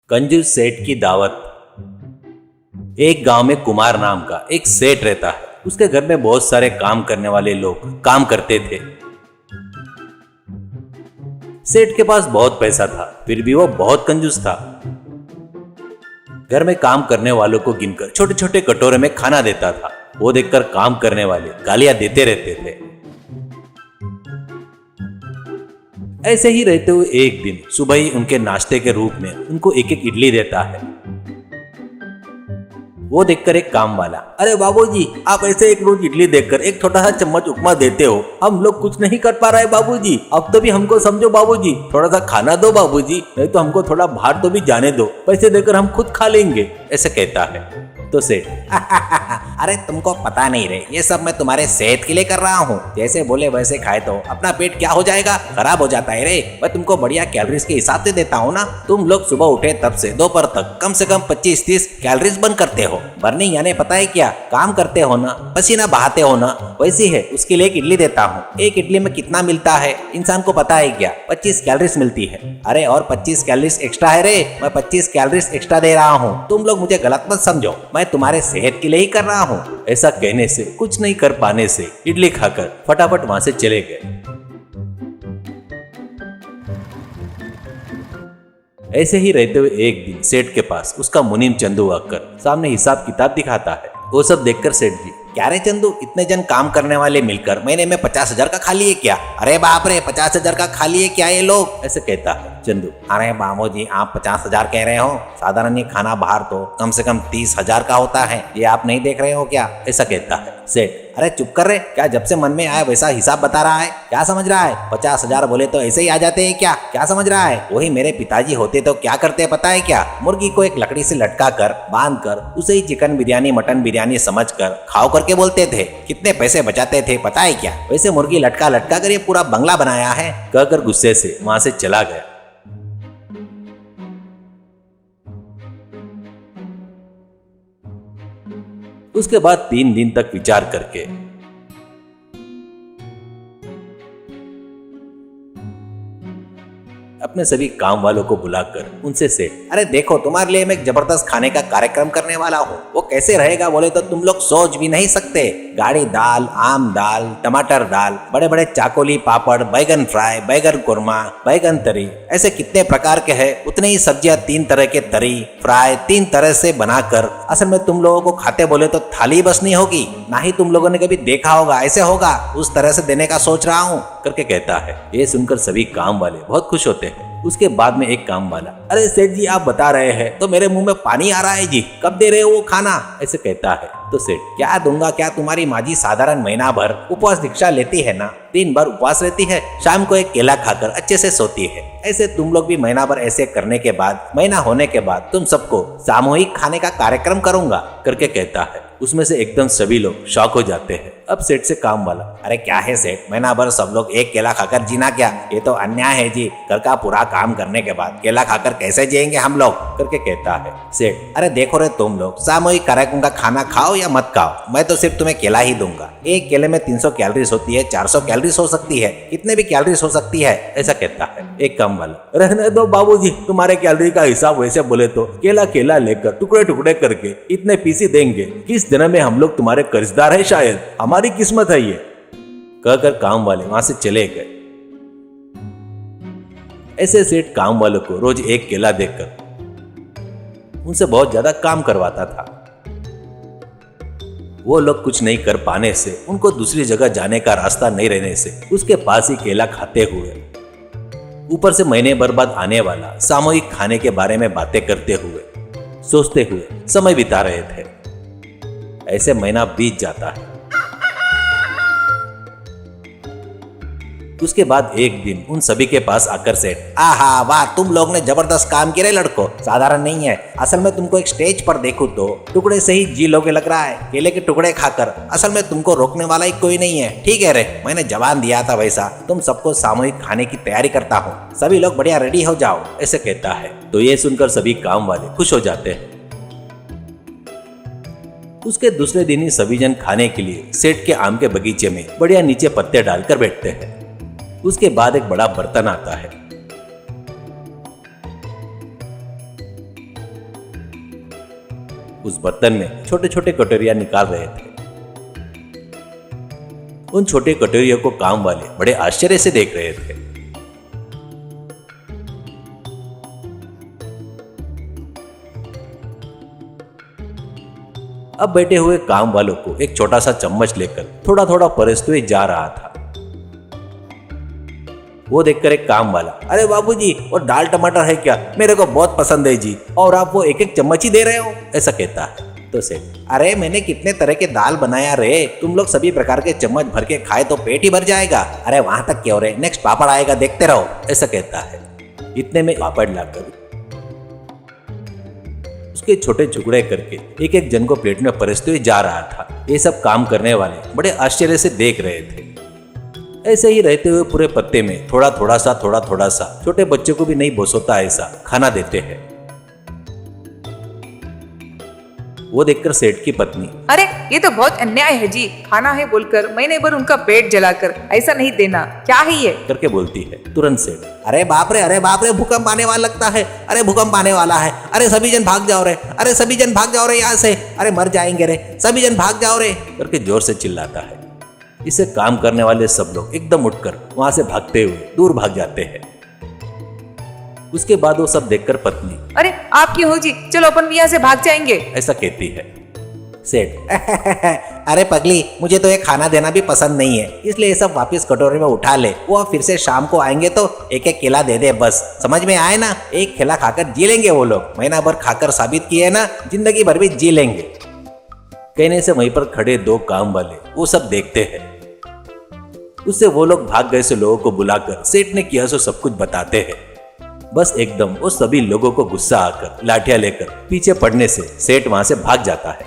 कंजूस सेठ की दावत। एक गांव में कुमार नाम का एक सेठ रहता है। उसके घर में बहुत सारे काम करने वाले लोग काम करते थे। सेठ के पास बहुत पैसा था, फिर भी वो बहुत कंजूस था। घर में काम करने वालों को गिनकर छोटे छोटे कटोरे में खाना देता था। वो देखकर काम करने वाले गालियां देते रहते थे। ऐसे ही रहते हुए एक दिन सुबह ही उनके नाश्ते के रूप में उनको एक एक इडली देता है। वो देखकर एक काम वाला, अरे बाबूजी, आप ऐसे एक रोज इडली देकर एक छोटा सा चम्मच उपमा देते हो, हम लोग कुछ नहीं कर पा रहे बाबूजी, अब तो भी हमको समझो बाबूजी, थोड़ा सा खाना दो बाबूजी, नहीं तो हमको थोड़ा बाहर तो भी जाने दो, पैसे देकर हम खुद खा लेंगे, ऐसे कहता है। तो सेठ, अरे तुमको पता नहीं रे, ये सब मैं तुम्हारे सेहत के लिए कर रहा हूँ। जैसे बोले वैसे खाए तो अपना पेट क्या हो जाएगा, खराब हो जाता है रे। मैं तुमको बढ़िया कैलोरीज के हिसाब से देता हूँ ना। तुम लोग सुबह उठे तब से दोपहर तक कम से कम 25-30 कैलोरीज बर्न करते हो। बर्निंग यानी पता है क्या, काम करते हो ना, पसीना बहाते हो ना, वैसी है। उसके लिए एक इडली देता हूँ। एक इडली में कितना मिलता है इंसान को पता है क्या? 25 कैलोरीज मिलती है। अरे और 25 कैलोरीज एक्स्ट्रा है रे, मैं 25 कैलोरीज एक्स्ट्रा दे रहा हूँ। तुम लोग मुझे गलत मत समझो, मैं तुम्हारे सेहत के लिए ही कर रहा हूँ। ऐसा कहने से, कुछ नहीं कर पाने से इडली खाकर फटाफट वहां से चले गए। ऐसे ही रहते हुए एक दिन सेठ के पास उसका मुनीम चंदू आकर सामने हिसाब किताब दिखाता है। वो सब देखकर सेठ जी, क्या रे चंदू, इतने जन काम करने वाले मिलकर महीने में 50,000 का खा लिए क्या? अरे बाप रे, 50,000 का खा लिए क्या ये लोग, ऐसे कहता है चंदू। अरे बाबू जी, आप 50,000 कह रहे हो? साधारण ये खाना बाहर तो कम से कम 30,000 का होता है, ये आप नहीं देख रहे हो क्या? ऐसा कहता है सेठ। अरे चुप कर रे, क्या जब से मन में आया वैसा हिसाब बता रहा है? क्या समझ रहा है? 50,000 बोले तो ऐसे ही आ जाते हैं क्या? क्या समझ रहा है? वही मेरे पिताजी होते तो क्या करते पता है क्या? मुर्गी को एक लकड़ी से लटका कर बांध कर उसे ही चिकन बिरयानी मटन बिरयानी समझ कर खाओ करके बोलते थे। कितने पैसे बचाते थे पता है क्या? वैसे मुर्गी लटका लटका कर ये पूरा बंगला बनाया है, कहकर गुस्से से वहां से चला गया। उसके बाद 3 दिन तक विचार करके अपने सभी काम वालों को बुलाकर उनसे सेठ, अरे देखो, तुम्हारे लिए मैं एक जबरदस्त खाने का कार्यक्रम करने वाला हूँ। वो कैसे रहेगा बोले तो तुम लोग सोच भी नहीं सकते। गाढ़ी दाल, आम दाल, टमाटर दाल, बड़े बड़े चाकोली पापड़, बैगन फ्राई, बैगन कुरमा, बैगन तरी, ऐसे कितने प्रकार के हैं उतने ही सब्जियां 3 तरह के तरी फ्राई 3 तरह से बनाकर असल में तुम लोगों को खाते बोले तो थाली बस नहीं होगी, ना ही तुम लोगों ने कभी देखा होगा ऐसे होगा, उस तरह से देने का सोच रहा हूँ करके कहता है। ये सुनकर सभी काम वाले बहुत खुश होते हैं। उसके बाद में एक काम वाला, अरे सेठ जी, आप बता रहे हैं तो मेरे मुंह में पानी आ रहा है जी, कब दे रहे हो वो खाना? ऐसे कहता है। तो सेठ, क्या दूंगा क्या? तुम्हारी माँ जी साधारण महीना भर उपवास दीक्षा लेती है ना, दिन भर उपवास रहती है, शाम को एक केला खाकर अच्छे से सोती है। ऐसे तुम लोग भी महीना भर ऐसे करने के बाद, महीना होने के बाद तुम सबको सामूहिक खाने का कार्यक्रम करूंगा करके कहता है। उसमें से एकदम सभी लोग शॉक हो जाते हैं। अब सेठ से काम वाला, अरे क्या है सेठ, महीना भर सब लोग एक केला खाकर जीना क्या? ये तो अन्याय है जी। घर का पूरा काम करने के बाद केला खाकर कैसे जिएंगे हम लोग करके कहता है सेठ। अरे देखो रे, तुम लोग सामूहिक कार्यक्रम का खाना खाओ या मत खाओ, मैं तो सिर्फ तुम्हें केला ही दूंगा। एक केले में 300 कैलोरीज होती है, 400 कैलोरीज हो सकती है, कितने भी कैलोरीज हो सकती है, ऐसा कहता है एक काम वाला। रहने दो बाबूजी, तुम्हारे कैलोरी का हिसाब वैसे बोले तो केला केला लेकर टुकड़े टुकड़े करके इतने पीसी देंगे, किस जन्म में हम लोग तुम्हारे कर्जदार है, शायद हमारी किस्मत है ये, कहकर काम वाले वहां से चले गए। ऐसे सेठ काम वालों को रोज एक केला देकर उनसे बहुत ज्यादा काम करवाता था। वो लोग कुछ नहीं कर पाने से, उनको दूसरी जगह जाने का रास्ता नहीं रहने से उसके पास ही केला खाते हुए, ऊपर से महीने भर बाद आने वाला सामूहिक खाने के बारे में बातें करते हुए, सोचते हुए समय बिता रहे थे। ऐसे महीना बीत जाता है। उसके बाद एक दिन उन सभी के पास आकर सेठ, आहा वाह, तुम लोग ने जबरदस्त काम किया रे लड़को, साधारण नहीं है। असल में तुमको एक स्टेज पर देखूं तो टुकड़े से ही जी लोगे लग रहा है, केले के टुकड़े खाकर। असल में तुमको रोकने वाला ही कोई नहीं है। ठीक है रे, मैंने जवान दिया था वैसा तुम सबको सामूहिक खाने की तैयारी करता हूँ, सभी लोग बढ़िया रेडी हो जाओ, ऐसे कहता है। तो ये सुनकर सभी काम वाले खुश हो जाते हैं। उसके दूसरे दिन ही सभी जन खाने के लिए सेठ के आम के बगीचे में बढ़िया नीचे पत्ते डालकर बैठते हैं। उसके बाद एक बड़ा बर्तन आता है। उस बर्तन में छोटे छोटे कटोरियां निकाल रहे थे। उन छोटे कटोरियों को काम वाले बड़े आश्चर्य से देख रहे थे। अब बैठे हुए काम वालों को एक छोटा सा चम्मच लेकर थोड़ा थोड़ा परसते हुए जा रहा था। वो देखकर एक काम वाला, अरे बाबूजी वो दाल टमाटर है क्या, मेरे को बहुत पसंद है जी, और आप वो एक एक चम्मच ही दे रहे हो, ऐसा कहता है। तो सेठ, अरे मैंने कितने तरह के दाल बनाया रे, तुम लोग सभी प्रकार के चम्मच भर के खाए तो पेट ही भर जाएगा। अरे वहां तक क्यों रे, नेक्स्ट पापड़ आएगा, देखते रहो, ऐसा कहता है। इतने में पापड़ लाकर उसके छोटे टुकड़े करके एक एक जन को प्लेट में परसते हुए जा रहा था। ये सब काम करने वाले बड़े आश्चर्य से देख रहे थे। ऐसे ही रहते हुए पूरे पत्ते में थोड़ा थोड़ा सा छोटे बच्चों को भी नहीं बोसोता ऐसा खाना देते हैं। वो देखकर सेठ की पत्नी, अरे ये तो बहुत अन्याय है जी, खाना है बोलकर महीने भर उनका पेट जलाकर ऐसा नहीं देना, क्या है ये करके बोलती है। तुरंत सेठ, अरे बाप रे भूकंप आने वाला लगता है, अरे भूकंप आने वाला है, अरे सभी जन भाग जाओ रे, अरे सभी जन भाग जाओ रे यहाँ से, अरे मर जाएंगे रे, सभी जन भाग जाओ रे, करके जोर से चिल्लाता है। इसे काम करने वाले सब लोग एकदम उठकर वहां से भागते हुए दूर भाग जाते हैं। उसके बाद वो सब देखकर पत्नी, अरे आप क्यों हो जी, चलो अपन भी यहाँ से भाग जाएंगे, ऐसा कहती है। सेठ, अरे पगली मुझे तो ये खाना देना भी पसंद नहीं है, इसलिए ये सब वापस कटोरे में उठा ले, वो फिर से शाम को आएंगे तो एक एक केला दे दे, बस समझ में आए ना, एक केला खाकर जी लेंगे वो लोग, महीना भर खाकर साबित किए ना, जिंदगी भर भी जी लेंगे। कहने से वहीं पर खड़े दो काम वाले वो सब देखते हैं। उससे वो लोग भाग गए से लोगों को बुलाकर सेठ ने किया सो सब कुछ बताते हैं। बस एकदम वो सभी लोगों को गुस्सा आकर लाठियां लेकर पीछे पड़ने से सेठ वहां से भाग जाता है।